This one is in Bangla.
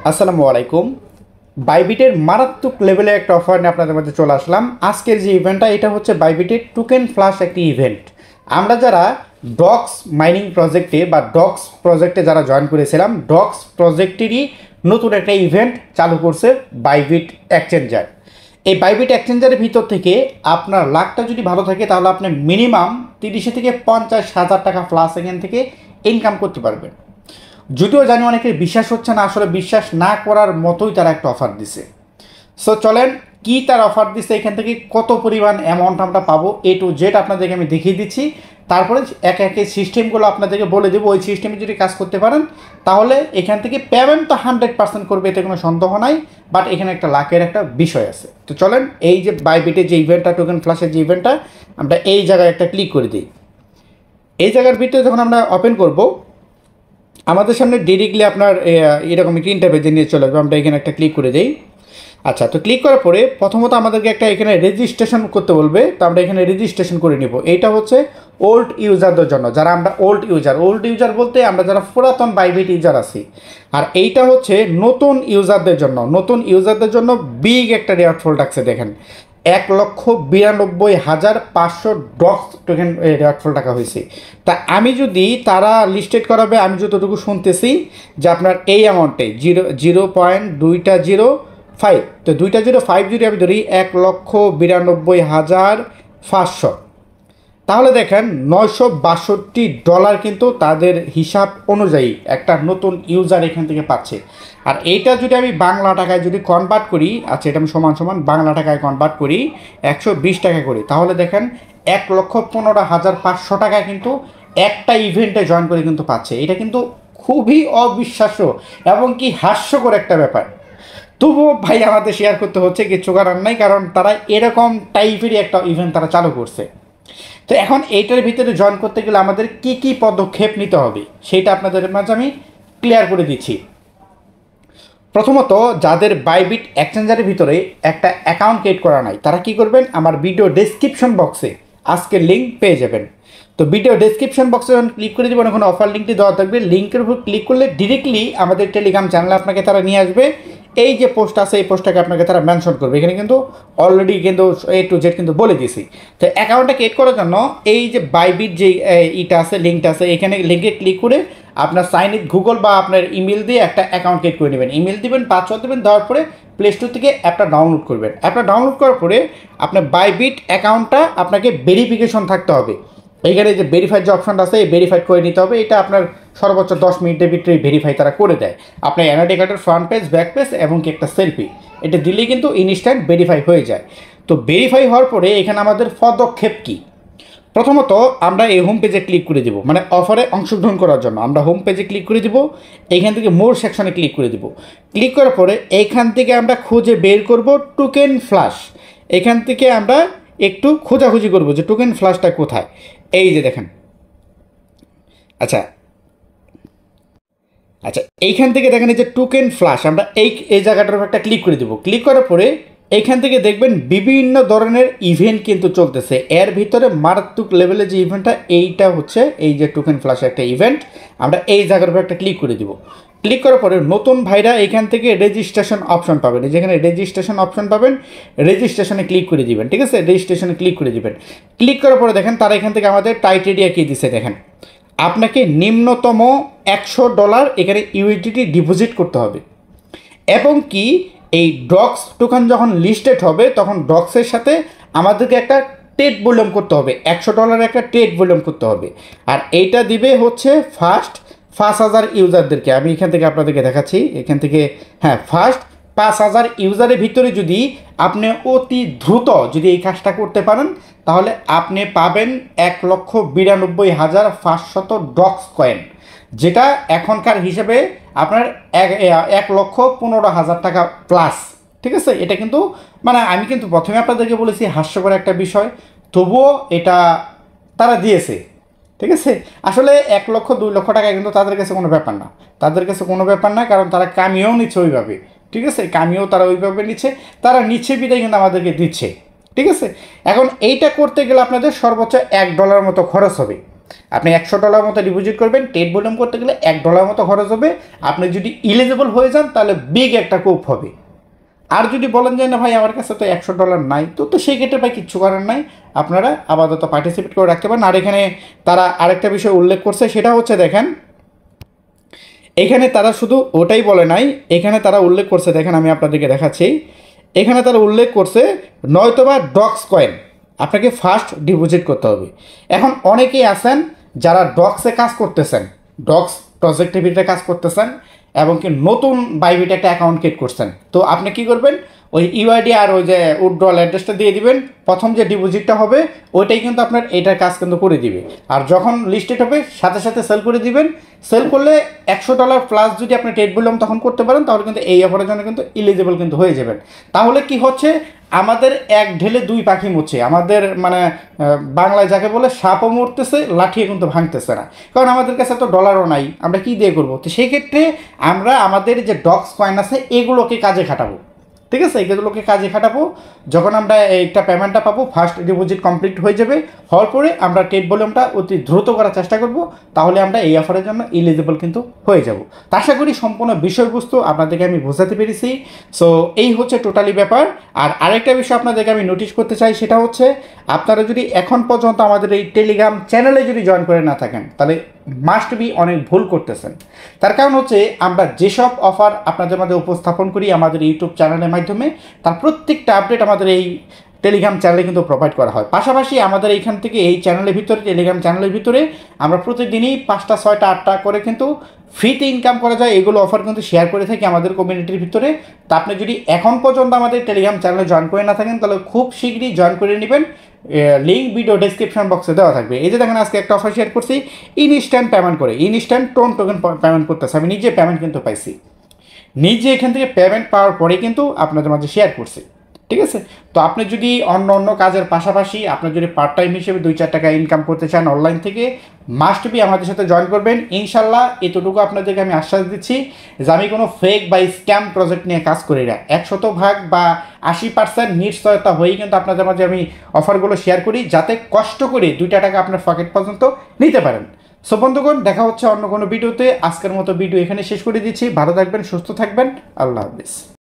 আসসালামু আলাইকুম। বাইবিটের মারাত্মক লেভেলে একটা অফার নিয়ে আপনাদের মধ্যে চলে আসলাম। আজকের যে ইভেন্টটা এটা হচ্ছে বাইবিটের টোকেন ফ্লাশ একটি ইভেন্ট। আমরা যারা ডক্স মাইনিং প্রজেক্টে বা ডক্স প্রজেক্টে যারা জয়েন করেছিলাম, ডক্স প্রজেক্টেরই নতুন একটা ইভেন্ট চালু করছে বাইবিট এক্সচেঞ্জার। এই বাইবিট এক্সচেঞ্জারের ভিতর থেকে আপনার লাখটা যদি ভালো থাকে তাহলে আপনি মিনিমাম 30 থেকে 50,000 টাকা প্লাস এখান থেকে ইনকাম করতে পারবেন। যদিও জানি অনেকের বিশ্বাস হচ্ছে না, আসলে বিশ্বাস না করার মতোই তারা একটা অফার দিছে। সো চলেন কি তার অফার দিচ্ছে, এখান থেকে কত পরিমাণ অ্যামাউন্ট আমরা পাবো এ টু জেড আপনাদেরকে আমি দেখিয়ে দিচ্ছি। তারপরে একে একে সিস্টেমগুলো আপনাদেরকে বলে দেবো। ওই সিস্টেমে যদি কাজ করতে পারেন তাহলে এখান থেকে পেমেন্ট তো 100% করবে, এতে কোনো সন্দেহ নাই। বাট এখানে একটা লাখের একটা বিষয় আছে। তো চলেন এই যে বাইবিটের যে ইভেন্টটা, টোকেন ফ্ল্যাশের যে ইভেন্টটা, আমরা এই জায়গায় একটা ক্লিক করে দিই। এই জায়গার ভিতরে যখন আমরা ওপেন করব, আমাদের সামনে ডিরেক্টলি আপনার এরকম একটি ইন্টারফেসে নিয়ে চলে আসবে। আমরা এখানে একটা ক্লিক করে দিই। আচ্ছা, তো ক্লিক করার পরে প্রথমত আমাদেরকে একটা এখানে রেজিস্ট্রেশন করতে বলবে। তো আমরা এখানে রেজিস্ট্রেশন করে নিব। এইটা হচ্ছে ওল্ড ইউজারদের জন্য, যারা আমরা ওল্ড ইউজার বলতে আমরা যারা পুরাতন বাইবিট ইউজার আছি। আর এইটা হচ্ছে নতুন ইউজারদের জন্য বিগ একটা রেওয়ার্ড ফোল্ড আছে। দেখেন 1,92,500 ডক্স টোকেন রেওয়ার্ড ফোল্ড টাকা হয়েছে। তা আমি যদি তারা লিস্টেড করাবে, আমি যতটুকু শুনতেছি যে আপনার এই অ্যামাউন্টে 0.205, তো 205 যদি আমি ধরি 1,92,500, তাহলে দেখেন $962 কিন্তু তাদের হিসাব অনুযায়ী একটা নতুন ইউজার এখান থেকে পাচ্ছে। আর এইটা যদি আমি বাংলা টাকায় যদি কনভার্ট করি, আচ্ছা এটা আমি সমান সমান বাংলা টাকায় কনভার্ট করি 120 টাকা করি, তাহলে দেখেন 1,15,500 টাকা কিন্তু একটা ইভেন্টে জয়েন করে কিন্তু পাচ্ছে। এটা কিন্তু খুবই অবিশ্বাস্য এবং কি হাস্যকর একটা ব্যাপার। তবুও ভাই আমাদের শেয়ার করতে হচ্ছে, কিছু করার নাই, কারণ তারা এরকম টাইপেরই একটা ইভেন্ট তারা চালু করছে। তো এখন এইটার ভিতরে জয়েন করতে গেলে আমাদের কি কি পদক্ষেপ নিতে হবে সেটা আপনাদের মাঝে আমি ক্লিয়ার করে দিচ্ছি। প্রথমত, যাদের বাইবিট এক্সচেঞ্জারের ভিতরে একটা অ্যাকাউন্ট ক্রিয়েট করা নাই তারা কি করবেন, আমার ভিডিও ডেসক্রিপশন বক্সে আজকের লিঙ্ক পেয়ে যাবেন। তো ভিডিও ডেসক্রিপশন বক্সে যখন ক্লিক করে দেবেন, ওখানে অফার লিঙ্কটি দেওয়া থাকবে। লিঙ্কের উপর ক্লিক করলে ডিরেক্টলি আমাদের টেলিগ্রাম চ্যানেলে আপনাকে তারা নিয়ে আসবে। এই যে পোস্ট আছে এই পোস্টটাকে আপনাকে তারা মেনশন করবে। এখানে কিন্তু অলরেডি কিন্তু এ টু জেড কিন্তু বলে দিয়েছি। তো অ্যাকাউন্টটা ক্রিয়েট করার জন্য এই যে বাইবিট যে ইটা আছে, লিঙ্কটা আছে, এখানে লিঙ্কে ক্লিক করে আপনার সাইন ইন গুগল বা আপনার ইমেল দিয়ে একটা অ্যাকাউন্ট ক্রিয়েট করে নেবেন। ইমেল দেবেন, পাসওয়ার্ড দেবেন, দেওয়ার পরে প্লে স্টোর থেকে অ্যাপটা ডাউনলোড করবেন। অ্যাপটা ডাউনলোড করার পরে আপনার বাইবিট অ্যাকাউন্টটা আপনাকে ভেরিফিকেশন থাকতে হবে। এইখানে যে ভেরিফাইড যে অপশনটা আছে, এই ভেরিফাইড করে নিতে হবে। এটা আপনার সর্বোচ্চ 10 মিনিটের ভিতরে ভেরিফাই তারা করে দেয়। আপনার এনআইডি কার্ডের ফ্রন্ট পেজ, ব্যাক পেজ এবং কি একটা সেলফি, এটা দিলেই কিন্তু ইনস্ট্যান্ট ভেরিফাই হয়ে যায়। তো ভেরিফাই হওয়ার পরে এখানে আমাদের পদক্ষেপ কী, প্রথমত আমরা এই হোম পেজে ক্লিক করে দেবো, মানে অফারে অংশগ্রহণ করার জন্য আমরা হোম পেজে ক্লিক করে দেবো। এইখান থেকে মোর সেকশনে ক্লিক করে দেবো। ক্লিক করার পরে এইখান থেকে আমরা খুঁজে বের করব টোকেন ফ্ল্যাশ। এখান থেকে আমরা একটু খোঁজাখুঁজি করব যে টোকেন ফ্ল্যাশটা কোথায়। এই যে দেখেন, আচ্ছা আচ্ছা এইখান থেকে দেখেন এই যে টোকেন ফ্ল্যাশ, আমরা এই জায়গাটার উপর একটা ক্লিক করে দেবো। ক্লিক করার পরে এইখান থেকে দেখবেন বিভিন্ন ধরনের ইভেন্ট কিন্তু চলতেছে। এর ভিতরে মারাত্মক লেভেলের যে ইভেন্টটা, এইটা হচ্ছে এই যে টোকেন ফ্ল্যাশের একটা ইভেন্ট। আমরা এই জায়গার উপর একটা ক্লিক করে দিব। ক্লিক করার পরে নতুন ভাইরা এখান থেকে রেজিস্ট্রেশন অপশন পাবেন। যেখানে রেজিস্ট্রেশন অপশন পাবেন, রেজিস্ট্রেশনে ক্লিক করে দিবেন। ঠিক আছে, রেজিস্ট্রেশনে ক্লিক করে দিবেন। ক্লিক করার পরে দেখেন তারা এখান থেকে আমাদের টাইটেরিয়া কী দিচ্ছে। দেখেন আপনাকে নিম্নতম $100 এখানে ইউএসডিটি ডিপোজিট করতে হবে এবং কি এই ডক্স টোকেন যখন লিস্টেড হবে তখন ডক্সের সাথে আমাদেরকে একটা ট্রেড ভলিউম করতে হবে, $100 একটা ট্রেড ভলিউম করতে হবে। আর এইটা দিবে হচ্ছে ফার্স্ট 5,000 ইউজারদেরকে। আমি এখান থেকে আপনাদেরকে দেখাচ্ছি, এখান থেকে হ্যাঁ, ফার্স্ট 5,000 ইউজারের ভিতরে যদি আপনি অতি দ্রুত যদি এই কাজটা করতে পারেন তাহলে আপনি পাবেন 1,92,500 ডক্স কয়েন, যেটা এখনকার হিসেবে আপনার 1,15,000 টাকা প্লাস। ঠিক আছে, এটা কিন্তু মানে আমি কিন্তু প্রথমে আপনাদেরকে বলেছি হাস্যকর একটা বিষয়, তবুও এটা তারা দিয়েছে। ঠিক আছে, আসলে 1,00,000 2,00,000 টাকা কিন্তু তাদের কাছে কোনো ব্যাপার না, কারণ তারা কামিয়েও নিচ্ছে ওইভাবে। ঠিক আছে, কামিয়েও তারা ওইভাবে নিচ্ছে, তারা নিচ্ছে বিদায় কিন্তু আমাদেরকে দিচ্ছে। ঠিক আছে, এখন এইটা করতে গেলে আপনাদের সর্বোচ্চ $1 মতো খরচ হবে। আপনি $100 মতো ডিপোজিট করবেন, টেট ভলিউম করতে গেলে $1 মতো খরচ হবে। আপনি যদি ইলিজিবল হয়ে যান তাহলে বিগ একটা কোপ হবে। আর যদি বলেন যে না ভাই আমার কাছে তো $100 নাই, তো সেই ক্ষেত্রে ভাই কিচ্ছু করার নাই, আপনারা আপাতত পার্টিসিপেট করে রাখতে পারেন। আর এখানে তারা আরেকটা বিষয় উল্লেখ করছে, সেটা হচ্ছে দেখেন এখানে তারা শুধু ওটাই বলে নাই, এখানে তারা উল্লেখ করছে, দেখেন আমি আপনাদেরকে দেখাচ্ছি। এখানে তারা উল্লেখ করছে নয়তোবা ডক্স কয়েন আপনাকে ফার্স্ট ডিপোজিট করতে হবে। এখন অনেকেই আছেন যারা ডক্সে কাজ করতেছেন, ডক্স প্রজেক্টের ভিতরে কাজ করতেছেন এবং কি নতুন বাইবিটে একটা অ্যাকাউন্ট ক্রিয়েট করছেন। তো আপনি কি করবেন, ওই ইউআইডি আর ওই যে উইথড্রল অ্যাড্রেসটা দিয়ে দিবেন, প্রথম যে ডিপোজিটটা হবে ওইটাই কিন্তু আপনার এটার কাজ কিন্তু করে দিবে। আর যখন লিস্টেড হবে সাথে সাথে সেল করে দিবেন। সেল করলে $100 প্লাস যদি আপনি টেট ভলিউম তখন করতে পারেন, তাহলে কিন্তু এই অফারের জন্য কিন্তু এলিজিবল কিন্তু হয়ে যাবেন। তাহলে কি হচ্ছে, আমাদের এক ঢেলে দুই পাখি মরছে, আমাদের মানে বাংলায় যাকে বলে সাপও মরতেছে, লাঠিও কিন্তু ভাঙতেছে না, কারণ আমাদের কাছে তো ডলারও নাই, আমরা কি দিয়ে করবো। তো সেই ক্ষেত্রে আমরা আমাদের যে ডক্স কয়েন আছে এগুলোকে কাজে খাটাবো, ঠিক আছে, এগুলোকে কাজে খাটাবো। যখন আমরা একটা পেমেন্টটা পাবো, ফার্স্ট ডিপোজিট কমপ্লিট হয়ে যাবে, হওয়ার পরে আমরা টেট ভলিউমটা অতি দ্রুত করার চেষ্টা করব, তাহলে আমরা এই অফারের জন্য এলিজিবল কিন্তু হয়ে যাব। তা আশা করি সম্পূর্ণ বিষয়বস্তু আপনাদেরকে আমি বোঝাতে পেরেছি। সো এই হচ্ছে টোটালি ব্যাপার। আর আরেকটা বিষয় আপনাদেরকে আমি নোটিশ করতে চাই, সেটা হচ্ছে আপনারা যদি এখন পর্যন্ত আমাদের এই টেলিগ্রাম চ্যানেলে যদি জয়েন করে না থাকেন, তাহলে মাস্ট বি অনেক ভুল করতেছেন। তার কারণ হচ্ছে আমরা যেসব অফার আপনাদের মধ্যে উপস্থাপন করি আমাদের ইউটিউব চ্যানেলের মাধ্যমে, তার প্রত্যেকটা আপডেট আমাদের এই টেলিগ্রাম চ্যানেলে কিন্তু প্রোভাইড করা হয়। পাশাপাশি আমাদের এইখান থেকে এই চ্যানেলের ভিতরে, টেলিগ্রাম চ্যানেলের ভিতরে আমরা প্রতিদিনই 5টা 6টা 8টা করে কিন্তু ফ্রিতে ইনকাম করা যায় এগুলো অফার কিন্তু শেয়ার করে থাকি আমাদের কমিউনিটির ভিতরে। তা আপনি যদি এখন পর্যন্ত আমাদের টেলিগ্রাম চ্যানেলে জয়েন করে না থাকেন, তাহলে খুব শীঘ্রই জয়েন করে নেবেন। লিঙ্ক ভিডিও ডেসক্রিপশন বক্সে দেওয়া থাকবে। এই যে দেখেন আজকে একটা অফার শেয়ার করছি, ইনস্ট্যান্ট পেমেন্ট করে, ইনস্ট্যান্ট টোকেন পেমেন্ট করতেছে। আমি নিজে পেমেন্ট কিন্তু পাইছি, নিজে এখান থেকে পেমেন্ট পাওয়ার পরে কিন্তু আপনাদের মাঝে শেয়ার করছি, ঠিক আছে। তো আপনি যদি অন্য অন্য কাজের পাশাপাশি আপনার যদি পার্ট টাইম হিসেবে 2-4 টাকা ইনকাম করতে চান অনলাইন থেকে, মাস্ট বি আমাদের সাথে জয়েন করবেন ইনশাল্লাহ। এতটুকু আপনাদেরকে আমি আশ্বাস দিচ্ছি যে আমি কোনো ফেক বা স্ক্যাম প্রজেক্ট নিয়ে কাজ করি না। 100% বা 80% নিশ্চয়তা হয়েই কিন্তু আপনাদের মাঝে আমি অফারগুলো শেয়ার করি, যাতে কষ্ট করে 2টা টাকা আপনার পকেট পর্যন্ত নিতে পারেন। সো বন্ধুগণ, দেখা হচ্ছে অন্য কোনো ভিডিওতে। আজকের মতো ভিডিও এখানে শেষ করে দিচ্ছি। ভালো থাকবেন, সুস্থ থাকবেন, আল্লাহ হাফিজ।